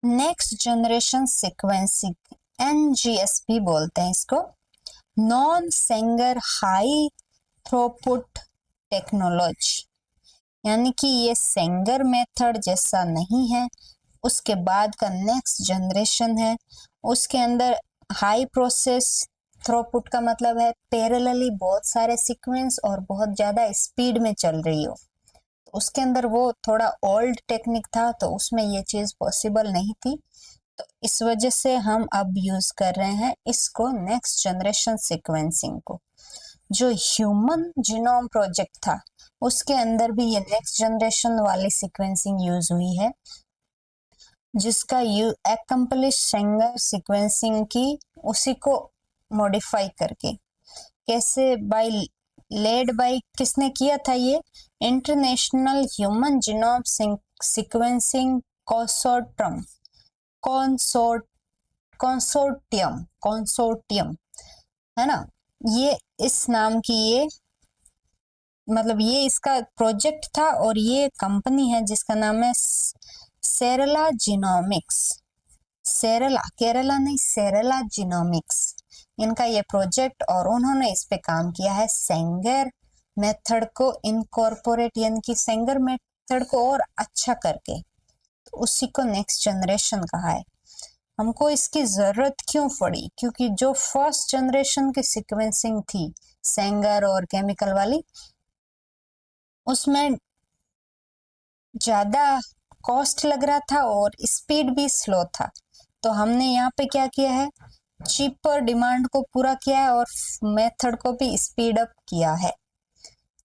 Next generation sequencing, NGS भी बोलते हैं इसको, non Sengar high throughput technology, यानी कि ये सेंगर मेथड जैसा नहीं है। उसके बाद का नेक्स्ट जनरेशन है, उसके अंदर हाई प्रोसेस थ्रूपुट का मतलब है पैरेलली बहुत सारे सीक्वेंस और बहुत ज्यादा स्पीड में चल रही हो। उसके अंदर वो थोड़ा ओल्ड टेक्निक था, तो उसमें ये चीज पॉसिबल नहीं थी। तो इस वजह से हम अब यूज कर रहे हैं इसको, नेक्स्ट जनरेशन सीक्वेंसिंग को। जो ह्यूमन जीनोम प्रोजेक्ट था उसके अंदर भी ये नेक्स्ट जनरेशन वाली सीक्वेंसिंग यूज हुई है, जिसका यू एक्म्प्लिश सेंगर सीक्वेंसिंग की, उसी को मॉडिफाई करके। कैसे? बाय लेड बाय, किसने किया था ये? International human genome sequencing consortium, consortium है ना। ये इस नाम की, ये मतलब ये इसका प्रोजेक्ट था, और ये कंपनी है जिसका नाम है सेरेला जीनोमिक्स। सेरेला, केरला नहीं, सेरेला जीनोमिक्स, इनका ये प्रोजेक्ट, और उन्होंने इस पे काम किया है सेंगर मेथड को इनकॉर्पोरेट, यानी कि सेंगर मेथड को और अच्छा करके, तो उसी को नेक्स्ट जनरेशन कहा है। हमको इसकी जरूरत क्यों पड़ी? क्योंकि जो फर्स्ट जनरेशन की सीक्वेंसिंग थी सेंगर और केमिकल वाली, उसमें ज्यादा कॉस्ट लग रहा था और स्पीड भी स्लो था। तो हमने यहाँ पे क्या किया है, चीपर डिमांड को पूरा किया है और मेथड को भी स्पीड अप किया है।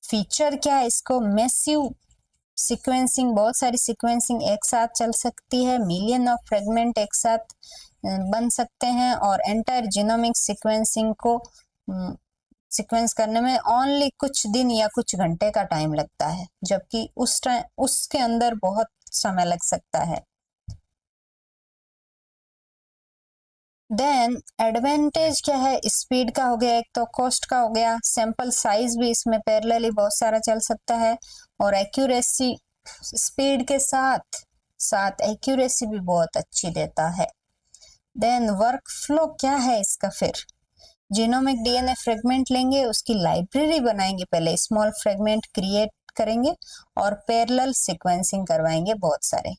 फीचर क्या है इसको? मैसिव सीक्वेंसिंग, बहुत सारी सीक्वेंसिंग एक साथ चल सकती है, मिलियन ऑफ फ्रेगमेंट एक साथ बन सकते हैं, और एंटायर जीनोमिक सीक्वेंसिंग को सीक्वेंस करने में ओनली कुछ दिन या कुछ घंटे का टाइम लगता है, जबकि उस टाइम उसके अंदर बहुत समय लग सकता है। देन एडवांटेज क्या है? स्पीड का हो गया एक, तो कॉस्ट का हो गया, सैंपल साइज भी इसमें पैरेलली बहुत सारा चल सकता है, और एक्यूरेसी, स्पीड के साथ साथ एक्यूरेसी भी बहुत अच्छी देता है। देन वर्क फ्लो क्या है इसका? फिर जीनोमिक डीएनए फ्रेगमेंट लेंगे, उसकी लाइब्रेरी बनाएंगे, पहले स्मॉल फ्रेगमेंट क्रिएट करेंगे और पैरेलल सीक्वेंसिंग करवाएंगे बहुत सारे,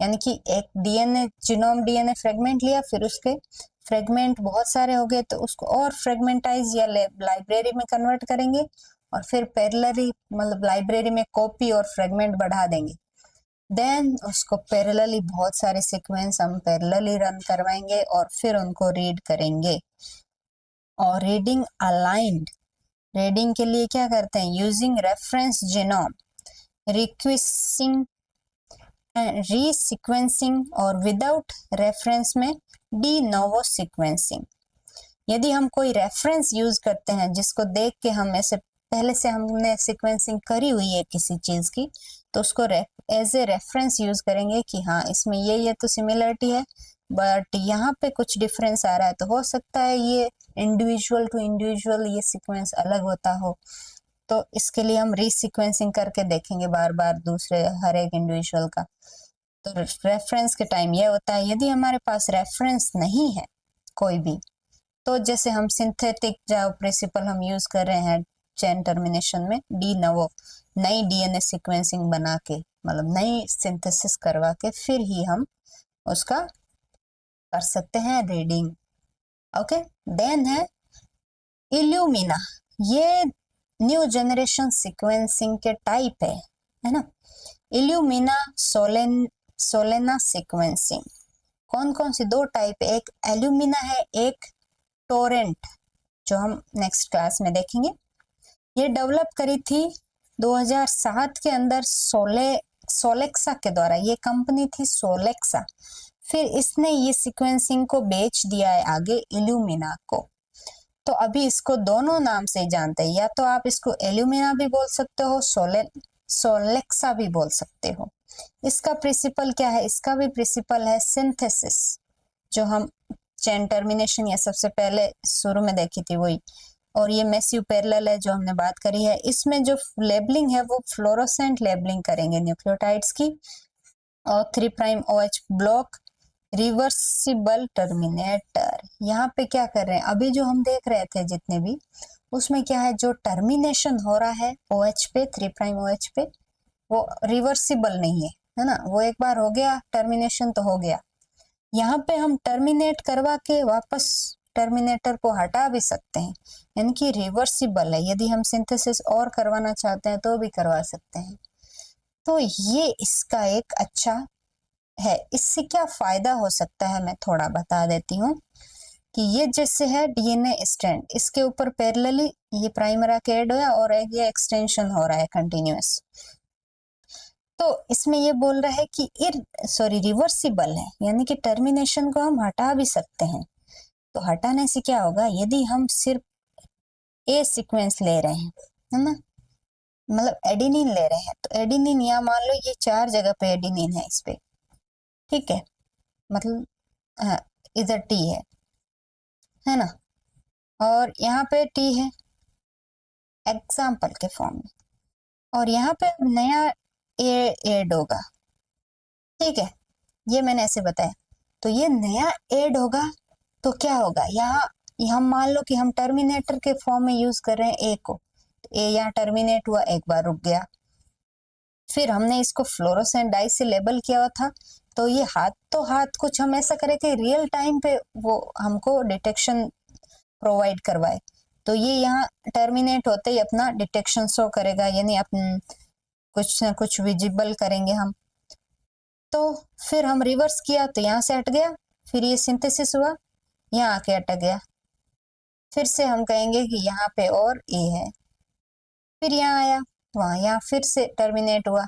यानी कि एक डीएनए जीनोम डीएनए फ्रेगमेंट लिया, फिर उसके फ्रेगमेंट बहुत सारे हो गए तो उसको और फ्रेगमेंटाइज या लाइब्रेरी में कन्वर्ट करेंगे, और फिर पैरेलली मतलब लाइब्रेरी में कॉपी और फ्रेगमेंट बढ़ा देंगे। देन उसको पैरेलली बहुत सारे सीक्वेंस हम पैरेलली रन करवाएंगे और फिर उनको रीड करेंगे। और रीडिंग अलाइंड, रीडिंग के लिए क्या करते हैं? यूजिंग रेफरेंस जीनोम, रिक्वेस्टिंग रीसीक्वेंसिंग, और विदाउट रेफरेंस में डी नोवो सीक्वेंसिंग। यदि हम कोई रेफरेंस यूज करते हैं जिसको देख के हम ऐसे पहले से हमने सीक्वेंसिंग करी हुई है किसी चीज की, तो उसको एज ए रेफरेंस यूज करेंगे कि हाँ इसमें ये तो सिमिलरिटी है, बट यहाँ पे कुछ डिफरेंस आ रहा है, तो हो सकता है ये इंडिविजुअल टू इंडिविजुअल ये सीक्वेंस अलग होता हो। तो इसके लिए हम रीसीक्वेंसिंग करके देखेंगे बार बार दूसरे हर एक इंडिविजुअल का। तो रेफरेंस के टाइम ये होता है, यदि हमारे पास रेफरेंस नहीं है कोई भी, तो जैसे हम सिंथेटिक जो प्रिंसिपल हम यूज कर रहे हैं चेन टर्मिनेशन में, डी नवो, नई डीएनए सीक्वेंसिंग बना के, मतलब नई सिंथेसिस करवा के फिर ही हम उसका कर सकते हैं रीडिंग। ओके, देन है इल्यूमिना, ये न्यू जनरेशन सीक्वेंसिंग के टाइप है ना। इल्यूमिना, सोलेना सीक्वेंसिंग, कौन कौन सी? दो टाइप, एक एल्यूमिना है, एक टोरेंट, जो हम नेक्स्ट क्लास में देखेंगे। ये डेवलप करी थी 2007 के अंदर सोलेक्सा के द्वारा, ये कंपनी थी सोलेक्सा। फिर इसने ये सीक्वेंसिंग को बेच दिया है आगे इल्यूमिना को। तो अभी इसको दोनों नाम से ही जानते हैं, या तो आप इसको एल्यूमिना भी बोल सकते हो, सोलेक्सा भी बोल सकते हो। इसका प्रिंसिपल क्या है? इसका भी प्रिंसिपल है सिंथेसिस, जो हम चेन टर्मिनेशन या सबसे पहले शुरू में देखी थी वही। और ये मैसिव पैरेलल है जो हमने बात करी है। इसमें जो लेबलिंग है वो फ्लोरोसेंट लेबलिंग करेंगे न्यूक्लियोटाइड्स की, और 3' OH ब्लॉक रिवर्सिबल टर्मिनेटर। यहाँ पे क्या कर रहे हैं, अभी जो हम देख रहे थे जितने भी, उसमें क्या है, जो टर्मिनेशन हो रहा है OH पे, 3' OH पे, वो रिवर्सिबल नहीं है ना, वो एक बार हो गया टर्मिनेशन तो हो गया। यहाँ पे हम टर्मिनेट करवा के वापस टर्मिनेटर को हटा भी सकते हैं, यानी कि रिवर्सिबल है। यदि हम सिंथेसिस और करवाना चाहते हैं तो भी करवा सकते हैं। तो ये इसका एक अच्छा है। इससे क्या फायदा हो सकता है मैं थोड़ा बता देती हूँ कि ये जैसे है DNA स्ट्रैंड, इसके ऊपर पैरेलली ये प्राइमर आके ऐड हुआ और ये एक्सटेंशन हो रहा है कंटिन्यूअस। तो इसमें ये बोल रहा है कि रिवर्सिबल है, यानी कि टर्मिनेशन को हम हटा भी सकते हैं। तो हटाने से क्या होगा, यदि हम सिर्फ ए सीक्वेंस ले रहे हैं, है ना, मतलब एडेनिन ले रहे हैं, तो एडेनिन यहाँ मान लो ये 4 जगह पे एडेनिन है इस पे, ठीक है, मतलब हाँ, इधर टी है ना, और यहाँ पे टी है एग्जाम्पल के फॉर्म में, और यहाँ पे नया ए ऐड होगा, ठीक है, ये मैंने ऐसे बताया। तो ये नया ऐड होगा तो क्या होगा, यहाँ हम मान लो कि हम टर्मिनेटर के फॉर्म में यूज कर रहे हैं ए को, तो ए यहाँ टर्मिनेट हुआ, एक बार रुक गया, फिर हमने इसको फ्लोरोसेंट डाई से लेबल किया हुआ था, तो ये हाथ कुछ हम ऐसा करें कि रियल टाइम पे वो हमको डिटेक्शन प्रोवाइड करवाए। तो ये यहाँ टर्मिनेट होते ही अपना डिटेक्शन शो करेगा, यानी अपन कुछ ना कुछ विजिबल करेंगे हम। तो फिर हम रिवर्स किया तो यहाँ से हट गया, फिर ये सिंथेसिस हुआ, यहाँ आके अटक गया, फिर से हम कहेंगे कि यहाँ पे और ए है, फिर यहाँ आया, वहाँ यहाँ फिर से टर्मिनेट हुआ,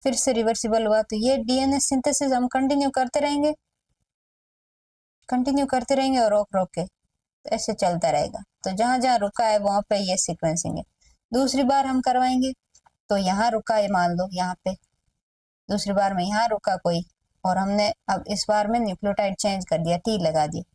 फिर से रिवर्सिबल हुआ। तो ये DNA सिंथेसिस हम कंटिन्यू करते रहेंगे और रोक रोक के, तो ऐसे चलता रहेगा। तो जहां जहां रुका है वहां पे ये सीक्वेंसिंग है। दूसरी बार हम करवाएंगे तो यहाँ रुका है, मान लो यहाँ पे, दूसरी बार में यहाँ रुका कोई, और हमने अब इस बार में न्यूक्लियोटाइड चेंज कर दिया, टी लगा दी,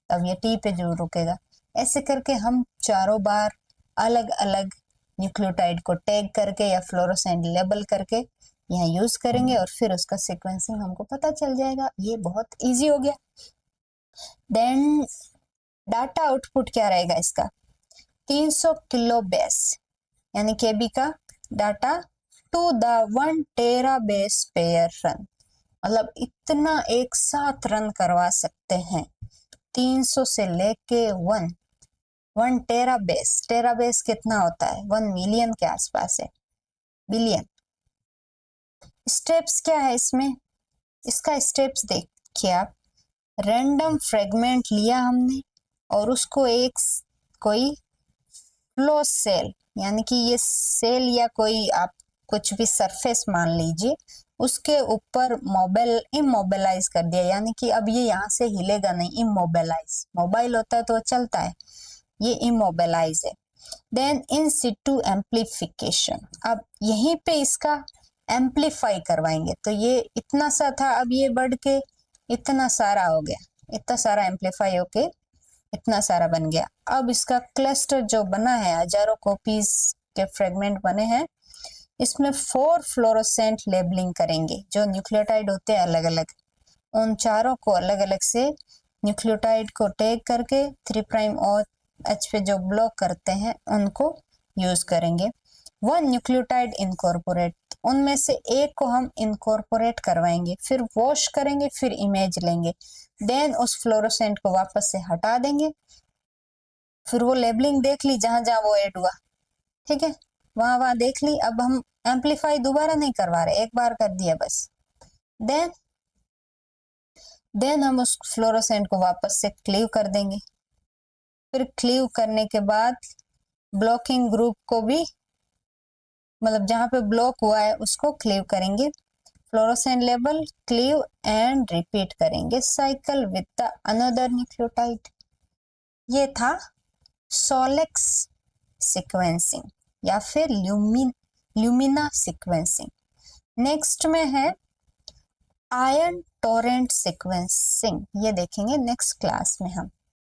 तब ये टी पे जो रुकेगा। ऐसे करके हम चारों बार अलग अलग न्यूक्लियोटाइड को टैग करके या फ्लोरोसेंट लेबल करके यहाँ यूज करेंगे, और फिर उसका सीक्वेंसिंग हमको पता चल जाएगा। ये बहुत इजी हो गया। देन डाटा आउटपुट क्या रहेगा इसका, 300 किलो बेस, यानी केबी का data to the 1 tera base pair run, मतलब इतना एक साथ रन करवा सकते हैं, 300 से लेके 1 टेरा बेस कितना होता है, 1 मिलियन के आसपास है, बिलियन। स्टेप्स क्या है इसमें, इसका स्टेप्स देखिए आप, रैंडम फ्रेगमेंट लिया हमने और उसको एक कोई फ्लो सेल, यानी कि ये सेल या कोई आप कुछ भी सरफेस मान लीजिए, उसके ऊपर इमोबिलाइज कर दिया, यानी कि अब ये यहाँ से हिलेगा नहीं, इमोबिलाइज, मोबाइल होता है तो चलता है, ये इमोबिलाइज है। देन इन सिटू एम्प्लीफिकेशन, अब यहीं पे इसका एम्प्लीफाई करवाएंगे, तो ये इतना सा था, अब ये बढ़ के इतना सारा हो गया, इतना सारा एम्प्लीफाई होके इतना सारा बन गया। अब इसका क्लस्टर जो बना है, हजारों कॉपीज के फ्रेगमेंट बने हैं, इसमें 4 फ्लोरोसेंट लेबलिंग करेंगे, जो न्यूक्लियोटाइड होते हैं अलग अलग, उन चारों को अलग अलग से न्यूक्लियोटाइड को टैग करके 3' OH पे जो ब्लॉक करते हैं उनको यूज करेंगे। 1 न्यूक्लियोटाइड इनकॉर्पोरेट, उनमें से एक को हम इनकॉर्पोरेट करवाएंगे, फिर वॉश करेंगे, फिर इमेज लेंगे, देन उस फ्लोरोसेंट को वापस से हटा देंगे, फिर वो लेबलिंग देख ली जहां जहां वो ऐड हुआ, ठीक है, वहां वहां देख ली। अब हम एम्पलीफाई दोबारा नहीं करवा रहे, एक बार कर दिया बस। देन हम उस फ्लोरोसेंट को वापस से क्लीव कर देंगे, फिर क्लीव करने के बाद ब्लॉकिंग ग्रुप को भी, मतलब जहां पे ब्लॉक हुआ है उसको क्लीव करेंगे, fluorescent label, cleave and repeat करेंगे cycle with the another nucleotide. ये था सोलेक्स सीक्वेंसिंग या फिर ल्यूमिना सीक्वेंसिंग। नेक्स्ट में है आयन टोरेंट सीक्वेंसिंग, ये देखेंगे नेक्स्ट क्लास में हम।